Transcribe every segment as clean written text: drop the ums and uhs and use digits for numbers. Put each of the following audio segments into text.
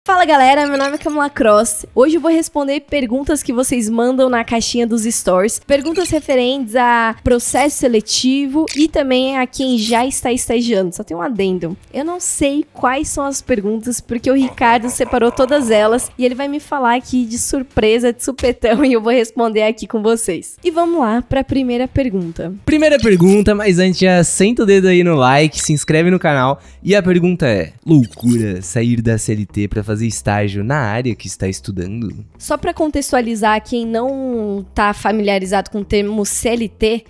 Fala galera, meu nome é Camila Cross. Hoje eu vou responder perguntas que vocês mandam na caixinha dos stories. Perguntas referentes a processo seletivo e também a quem já está estagiando. Só tem um adendo. Eu não sei quais são as perguntas porque o Ricardo separou todas elas e ele vai me falar aqui de surpresa, de supetão, e eu vou responder aqui com vocês. E vamos lá para a primeira pergunta. Primeira pergunta, mas antes já senta o dedo aí no like, se inscreve no canal. E a pergunta é: loucura sair da CLT para fazer estágio na área que está estudando? Só para contextualizar quem não tá familiarizado com o termo CLT,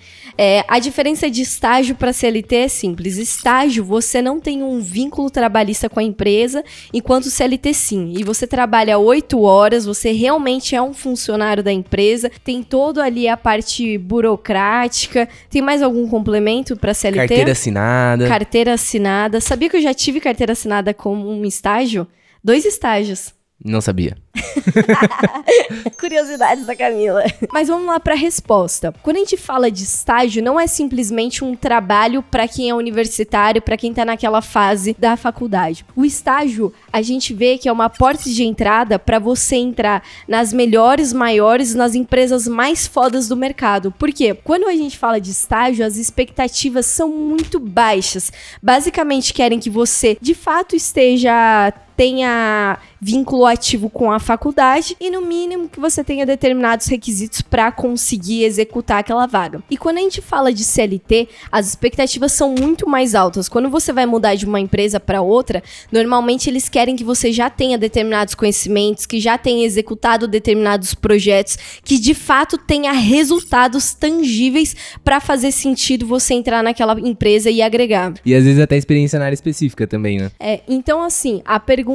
a diferença de estágio para CLT é simples. Estágio, você não tem um vínculo trabalhista com a empresa, enquanto CLT sim. E você trabalha 8 horas, você realmente é um funcionário da empresa, tem todo ali a parte burocrática. Tem mais algum complemento para CLT? Carteira assinada. Carteira assinada. Sabia que eu já tive carteira assinada como um estágio? 2 estágios. Não sabia. Curiosidades da Camila. Mas vamos lá para a resposta. Quando a gente fala de estágio, não é simplesmente um trabalho para quem é universitário, para quem tá naquela fase da faculdade. O estágio, a gente vê que é uma porta de entrada para você entrar nas melhores, maiores, nas empresas mais fodas do mercado. Por quê? Quando a gente fala de estágio, as expectativas são muito baixas. Basicamente, querem que você, de fato, tenha vínculo ativo com a faculdade e, no mínimo, que você tenha determinados requisitos para conseguir executar aquela vaga. E quando a gente fala de CLT, as expectativas são muito mais altas. Quando você vai mudar de uma empresa para outra, normalmente eles querem que você já tenha determinados conhecimentos, que já tenha executado determinados projetos, que de fato tenha resultados tangíveis para fazer sentido você entrar naquela empresa e agregar. E às vezes até experiência na área específica também, né? Então assim, a pergunta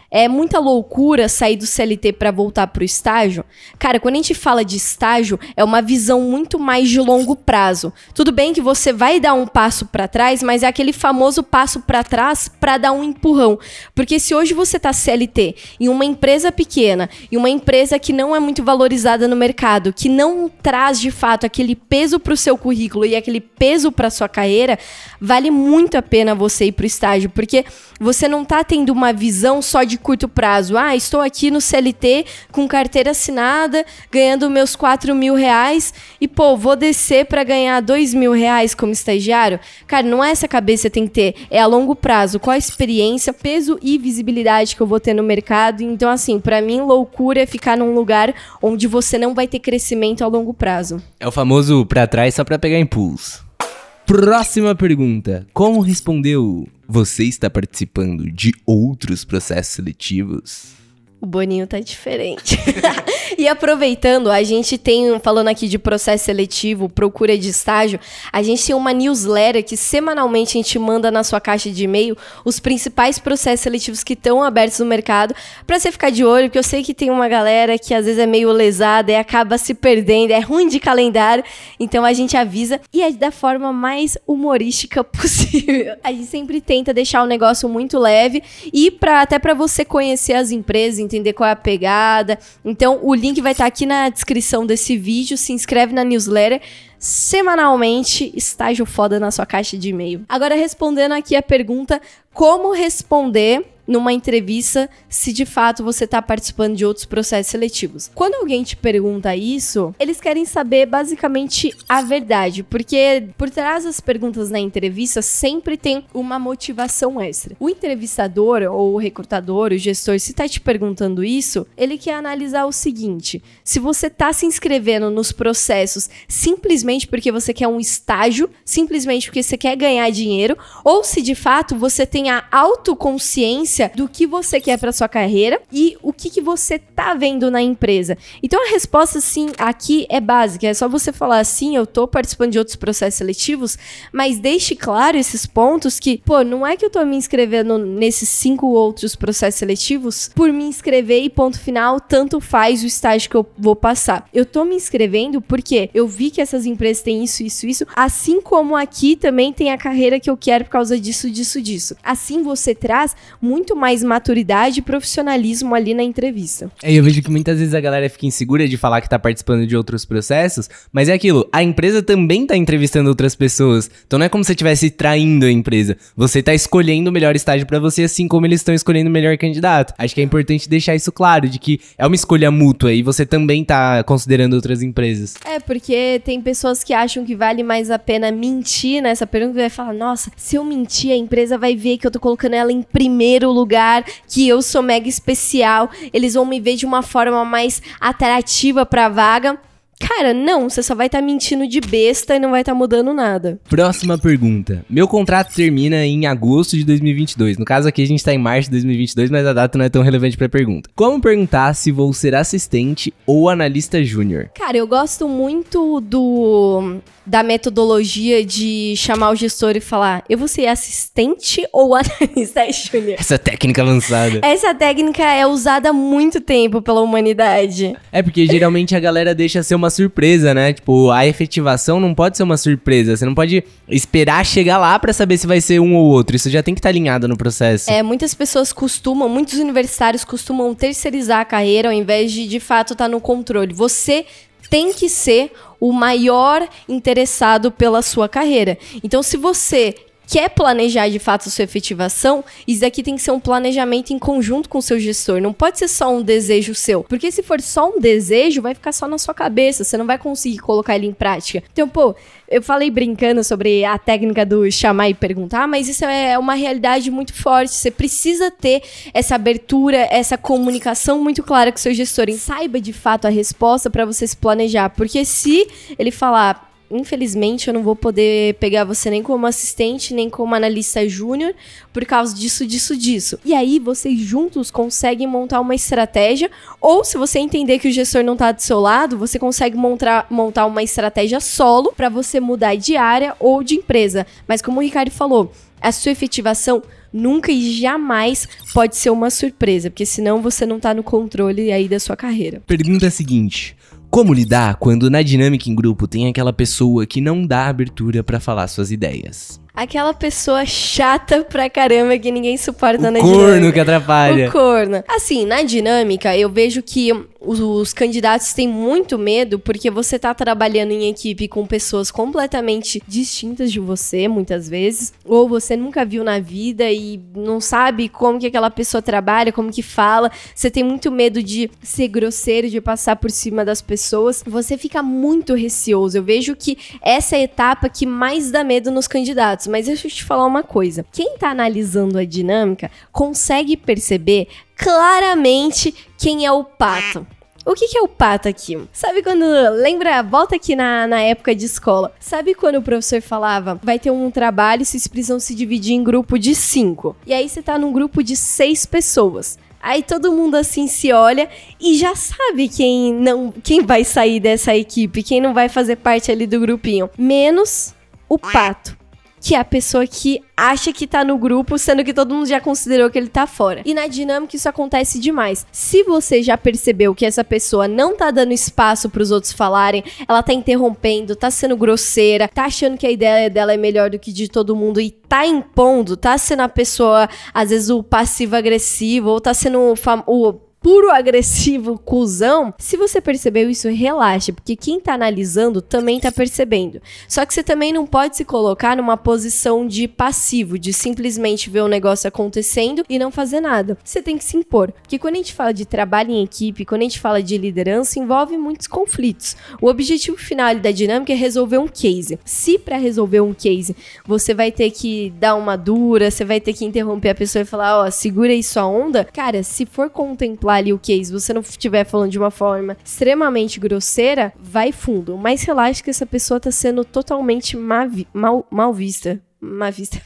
é muita loucura sair do CLT para voltar pro estágio? Cara, quando a gente fala de estágio, é uma visão muito mais de longo prazo. Tudo bem que você vai dar um passo para trás, mas é aquele famoso passo para trás para dar um empurrão. Porque se hoje você tá CLT em uma empresa pequena, em uma empresa que não é muito valorizada no mercado, que não traz de fato aquele peso pro seu currículo e aquele peso pra sua carreira, vale muito a pena você ir pro estágio, porque você não tá tendo uma visão só de curto prazo. Estou aqui no CLT com carteira assinada, ganhando meus 4 mil reais e, vou descer para ganhar 2 mil reais como estagiário. Cara, não é essa cabeça que você tem que ter, é a longo prazo. Qual a experiência, peso e visibilidade que eu vou ter no mercado? Então, assim, para mim, loucura é ficar num lugar onde você não vai ter crescimento a longo prazo. É o famoso pra trás só pra pegar impulso. Próxima pergunta. Como respondeu? Você está participando de outros processos seletivos? O Boninho tá diferente. E aproveitando, a gente tem, falando aqui de processo seletivo, procura de estágio, a gente tem uma newsletter que semanalmente a gente manda na sua caixa de e-mail os principais processos seletivos que estão abertos no mercado, pra você ficar de olho, porque eu sei que tem uma galera que às vezes é meio lesada e acaba se perdendo, é ruim de calendário, então a gente avisa e é da forma mais humorística possível. A gente sempre tenta deixar o negócio muito leve e até pra você conhecer as empresas, entender qual é a pegada. Então, o link vai estar aqui na descrição desse vídeo. Se inscreve na newsletter. Semanalmente, estágio foda na sua caixa de e-mail. Agora, respondendo aqui a pergunta: como responder numa entrevista se de fato você está participando de outros processos seletivos? Quando alguém te pergunta isso, eles querem saber basicamente a verdade, porque por trás das perguntas na entrevista sempre tem uma motivação extra. O entrevistador ou o recrutador, o gestor, se está te perguntando isso, ele quer analisar o seguinte: se você está se inscrevendo nos processos simplesmente porque você quer um estágio, simplesmente porque você quer ganhar dinheiro, ou se de fato você tem a autoconsciência do que você quer para sua carreira e o que você tá vendo na empresa. Então a resposta, sim, aqui é básica. É só você falar assim: eu tô participando de outros processos seletivos, mas deixe claro esses pontos que, não é que eu tô me inscrevendo nesses 5 outros processos seletivos por me inscrever e ponto final, tanto faz o estágio que eu vou passar. Eu tô me inscrevendo porque eu vi que essas empresas têm isso, assim como aqui também tem a carreira que eu quero por causa disso. Assim você traz muito muito mais maturidade e profissionalismo ali na entrevista. Eu vejo que muitas vezes a galera fica insegura de falar que tá participando de outros processos, mas é aquilo, a empresa também tá entrevistando outras pessoas, então não é como se você estivesse traindo a empresa, você tá escolhendo o melhor estágio pra você, assim como eles estão escolhendo o melhor candidato. Acho que é importante deixar isso claro, de que é uma escolha mútua e você também tá considerando outras empresas. Porque tem pessoas que acham que vale mais a pena mentir nessa pergunta e vai falar, nossa, se eu mentir, a empresa vai ver que eu tô colocando ela em primeiro lugar, que eu sou mega especial, eles vão me ver de uma forma mais atrativa pra vaga. Cara, não, você só vai estar mentindo de besta e não vai estar mudando nada. Próxima pergunta. Meu contrato termina em agosto de 2022. No caso aqui a gente tá em março de 2022, mas a data não é tão relevante pra pergunta. Como perguntar se vou ser assistente ou analista júnior? Cara, eu gosto muito da metodologia de chamar o gestor e falar, eu vou ser assistente ou analista júnior? Essa técnica avançada. Essa técnica é usada há muito tempo pela humanidade. É porque geralmente a galera deixa ser uma surpresa, né? Tipo, a efetivação não pode ser uma surpresa. Você não pode esperar chegar lá pra saber se vai ser um ou outro. Isso já tem que estar alinhado no processo. Muitas pessoas muitos universitários costumam terceirizar a carreira ao invés de fato estar no controle. Você tem que ser o maior interessado pela sua carreira. Então, se você quer planejar de fato a sua efetivação, isso daqui tem que ser um planejamento em conjunto com o seu gestor. Não pode ser só um desejo seu. Porque se for só um desejo, vai ficar só na sua cabeça. Você não vai conseguir colocar ele em prática. Então, eu falei brincando sobre a técnica do chamar e perguntar, mas isso é uma realidade muito forte. Você precisa ter essa abertura, essa comunicação muito clara com o seu gestor. E saiba de fato a resposta para você se planejar. Porque se ele falar, infelizmente, eu não vou poder pegar você nem como assistente, nem como analista júnior, por causa disso. E aí, vocês juntos conseguem montar uma estratégia, ou se você entender que o gestor não tá do seu lado, você consegue montar uma estratégia solo para você mudar de área ou de empresa. Mas como o Ricardo falou, a sua efetivação nunca e jamais pode ser uma surpresa, porque senão você não tá no controle aí da sua carreira. Pergunta seguinte. Como lidar quando na dinâmica em grupo tem aquela pessoa que não dá abertura pra falar suas ideias? Aquela pessoa chata pra caramba que ninguém suporta na dinâmica. O corno que atrapalha. O corno. Assim, na dinâmica, eu vejo que os candidatos têm muito medo porque você tá trabalhando em equipe com pessoas completamente distintas de você, muitas vezes, ou você nunca viu na vida e não sabe como que aquela pessoa trabalha, como que fala. Você tem muito medo de ser grosseiro, de passar por cima das pessoas. Você fica muito receoso. Eu vejo que essa é a etapa que mais dá medo nos candidatos. Mas deixa eu te falar uma coisa. Quem tá analisando a dinâmica consegue perceber claramente quem é o pato. O que é o pato aqui? Sabe quando... Lembra, volta aqui na época de escola. Sabe quando o professor falava, vai ter um trabalho, vocês precisam se dividir em grupo de 5. E aí você tá num grupo de 6 pessoas. Aí todo mundo assim se olha e já sabe quem vai sair dessa equipe, quem não vai fazer parte ali do grupinho. Menos o pato, que é a pessoa que acha que tá no grupo, sendo que todo mundo já considerou que ele tá fora. E na dinâmica isso acontece demais. Se você já percebeu que essa pessoa não tá dando espaço pros outros falarem, ela tá interrompendo, tá sendo grosseira, tá achando que a ideia dela é melhor do que de todo mundo e tá impondo, tá sendo a pessoa, às vezes, o passivo-agressivo, ou tá sendo o puro agressivo, cuzão, se você percebeu isso, relaxa, porque quem tá analisando também tá percebendo. Só que você também não pode se colocar numa posição de passivo, de simplesmente ver o negócio acontecendo e não fazer nada. Você tem que se impor, porque quando a gente fala de trabalho em equipe, quando a gente fala de liderança, envolve muitos conflitos. O objetivo final da dinâmica é resolver um case. Se para resolver um case, você vai ter que dar uma dura, você vai ter que interromper a pessoa e falar, ó, segura aí sua onda, cara, se for contemplar ali o case, você não estiver falando de uma forma extremamente grosseira, vai fundo. Mas relaxa que essa pessoa tá sendo totalmente mal vista. Mal vista.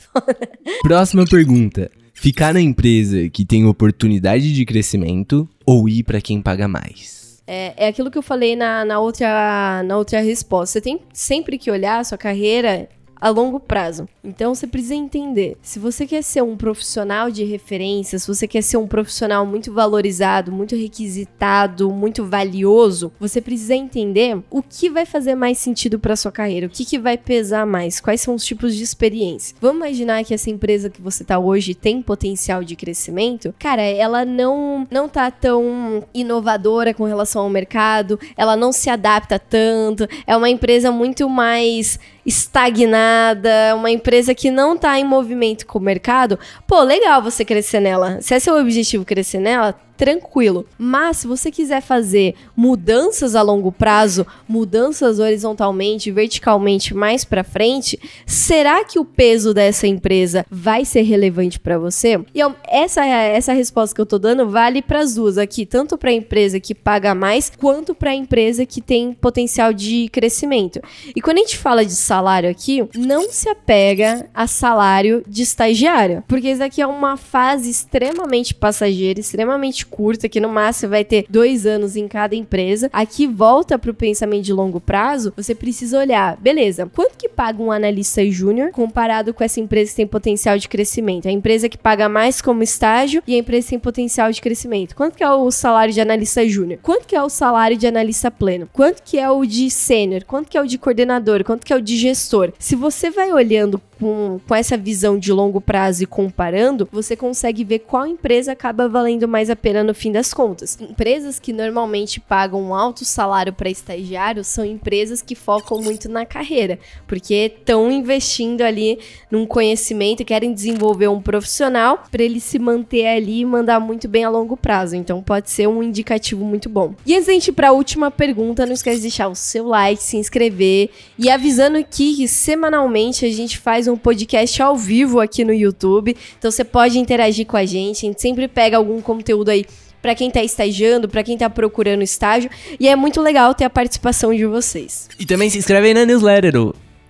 Próxima pergunta. Ficar na empresa que tem oportunidade de crescimento ou ir pra quem paga mais? É aquilo que eu falei na outra resposta. Você tem sempre que olhar a sua carreira a longo prazo. Então você precisa entender, se você quer ser um profissional de referência, se você quer ser um profissional muito valorizado, muito requisitado, muito valioso, você precisa entender o que vai fazer mais sentido para sua carreira, o que vai pesar mais, quais são os tipos de experiência. Vamos imaginar que essa empresa que você tá hoje tem potencial de crescimento? Cara, ela não tá tão inovadora com relação ao mercado, ela não se adapta tanto, é uma empresa muito mais estagnada, uma empresa que não tá em movimento com o mercado. Pô, legal você crescer nela. Se é seu objetivo crescer nela, tranquilo. Mas se você quiser fazer mudanças a longo prazo, mudanças horizontalmente, verticalmente mais pra frente, será que o peso dessa empresa vai ser relevante pra você? E essa resposta que eu tô dando vale pras duas aqui, tanto pra empresa que paga mais, quanto pra empresa que tem potencial de crescimento. E quando a gente fala de salário aqui, não se apega a salário de estagiário, porque isso aqui é uma fase extremamente passageira, extremamente curta, que no máximo vai ter 2 anos em cada empresa. Aqui volta pro pensamento de longo prazo, você precisa olhar, beleza, quanto que paga um analista júnior comparado com essa empresa que tem potencial de crescimento? A empresa que paga mais como estágio e a empresa que tem potencial de crescimento. Quanto que é o salário de analista júnior? Quanto que é o salário de analista pleno? Quanto que é o de sênior? Quanto que é o de coordenador? Quanto que é o de gestor? Se você vai olhando com essa visão de longo prazo e comparando, você consegue ver qual empresa acaba valendo mais a pena no fim das contas. Empresas que normalmente pagam um alto salário para estagiário são empresas que focam muito na carreira, porque estão investindo ali num conhecimento e querem desenvolver um profissional para ele se manter ali e mandar muito bem a longo prazo. Então pode ser um indicativo muito bom. E antes de a gente ir para a última pergunta, não esquece de deixar o seu like, se inscrever e avisando que semanalmente a gente faz um podcast ao vivo aqui no YouTube, então você pode interagir com a gente sempre pega algum conteúdo aí pra quem tá estagiando, pra quem tá procurando estágio, e é muito legal ter a participação de vocês. E também se inscreve aí na newsletter.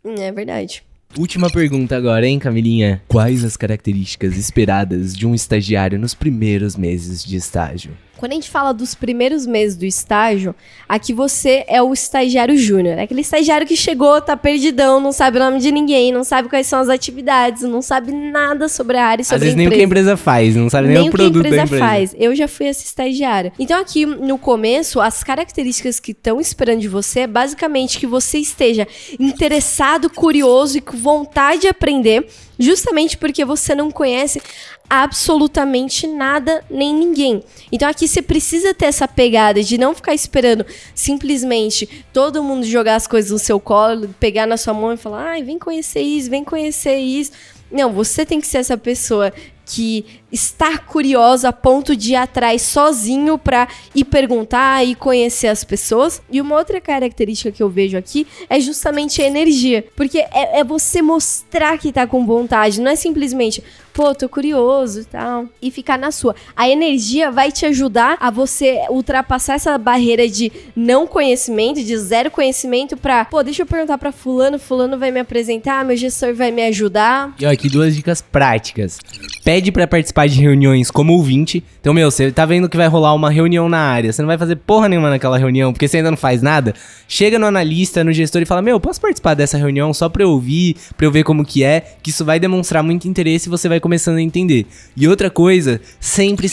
É verdade. Última pergunta agora, hein, Camilinha? Quais as características esperadas de um estagiário nos primeiros meses de estágio? Quando a gente fala dos primeiros meses do estágio, aqui você é o estagiário júnior. É aquele estagiário que chegou, tá perdidão, não sabe o nome de ninguém, não sabe quais são as atividades, não sabe nada sobre a área e sobre a empresa. Às vezes nem o que a empresa faz, não sabe nem o produto da empresa. Nem o que a empresa faz. Eu já fui essa estagiária. Então aqui, no começo, as características que estão esperando de você é basicamente que você esteja interessado, curioso e com vontade de aprender, justamente porque você não conhece absolutamente nada nem ninguém. Então aqui você precisa ter essa pegada de não ficar esperando simplesmente todo mundo jogar as coisas no seu colo, pegar na sua mão e falar, ai, vem conhecer isso, vem conhecer isso. Não, você tem que ser essa pessoa que está curiosa a ponto de ir atrás sozinho para ir perguntar e conhecer as pessoas. E uma outra característica que eu vejo aqui é justamente a energia. Porque é você mostrar que tá com vontade, não é simplesmente, pô, tô curioso e tal, e ficar na sua. A energia vai te ajudar a você ultrapassar essa barreira de não conhecimento, de zero conhecimento pra, pô, deixa eu perguntar pra fulano vai me apresentar, meu gestor vai me ajudar. E ó, aqui 2 dicas práticas. Pede pra participar de reuniões como ouvinte. Então, você tá vendo que vai rolar uma reunião na área, você não vai fazer porra nenhuma naquela reunião, porque você ainda não faz nada. Chega no analista, no gestor e fala, posso participar dessa reunião só pra eu ouvir, pra eu ver como que é, que isso vai demonstrar muito interesse e você vai começando a entender. E outra coisa, sempre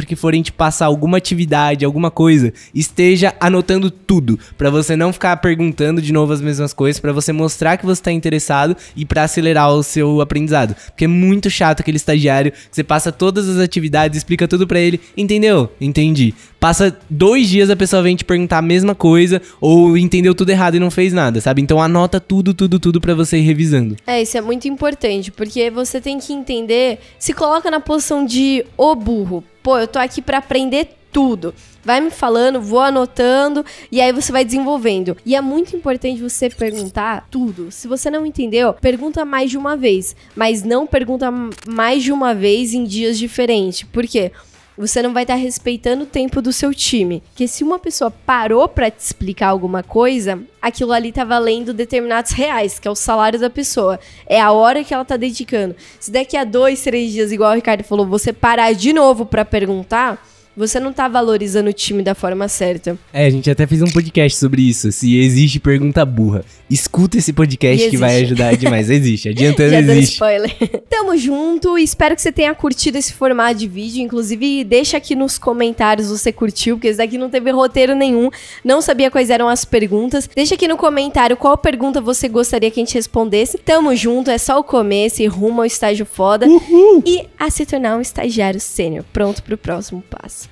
que forem te passar alguma atividade, alguma coisa, esteja anotando tudo, pra você não ficar perguntando de novo as mesmas coisas, pra você mostrar que você tá interessado e pra acelerar o seu aprendizado. Porque é muito chato aquele estagiário que você passa todas as atividades, explica tudo pra ele, entendeu? Entendi. Passa 2 dias, a pessoa vem te perguntar a mesma coisa, ou entendeu tudo errado e não fez nada, sabe? Então anota tudo pra você ir revisando. Isso é muito importante, porque você tem que entender, se coloca na posição de o burro. Pô, eu tô aqui pra aprender tudo. Vai me falando, vou anotando, e aí você vai desenvolvendo. E é muito importante você perguntar tudo. Se você não entendeu, pergunta mais de uma vez. Mas não pergunta mais de uma vez em dias diferentes. Por quê? Você não vai estar respeitando o tempo do seu time. Porque se uma pessoa parou pra te explicar alguma coisa, aquilo ali tá valendo determinados reais, que é o salário da pessoa. É a hora que ela tá dedicando. Se daqui a 2, 3 dias, igual o Ricardo falou, você parar de novo pra perguntar, você não tá valorizando o time da forma certa. A gente até fez um podcast sobre isso, se existe pergunta burra. Escuta esse podcast que vai ajudar demais. Existe, adiantando já existe. Spoiler. Tamo junto, espero que você tenha curtido esse formato de vídeo, inclusive deixa aqui nos comentários se você curtiu, porque esse daqui não teve roteiro nenhum, não sabia quais eram as perguntas. Deixa aqui no comentário qual pergunta você gostaria que a gente respondesse. Tamo junto, é só o começo e rumo ao estágio foda. Uhul. E a se tornar um estagiário sênior, pronto pro próximo passo.